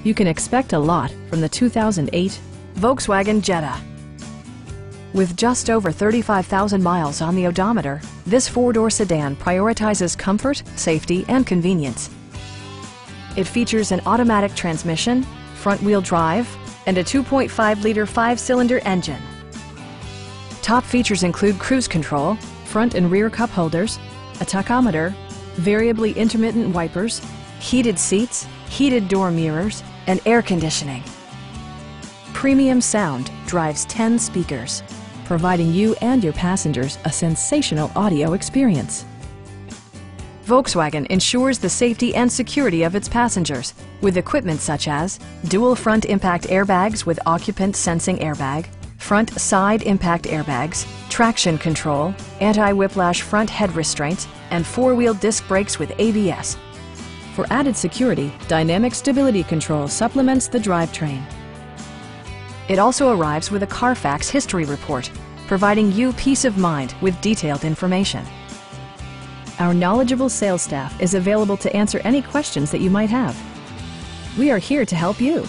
You can expect a lot from the 2008 Volkswagen Jetta. With just over 35,000 miles on the odometer, this four-door sedan prioritizes comfort, safety, and convenience. It features an automatic transmission, front-wheel drive, and a 2.5-liter five-cylinder engine. Top features include cruise control, front and rear cup holders, a tachometer, variably intermittent wipers, heated seats, heated door mirrors, and air conditioning. Premium sound drives 10 speakers, providing you and your passengers a sensational audio experience. Volkswagen ensures the safety and security of its passengers with equipment such as dual front impact airbags with occupant sensing airbag, front side impact airbags, traction control, anti-whiplash front head restraints, and four-wheel disc brakes with ABS. For added security, dynamic stability control supplements the drivetrain. It also arrives with a Carfax history report, providing you peace of mind with detailed information. Our knowledgeable sales staff is available to answer any questions that you might have. We are here to help you.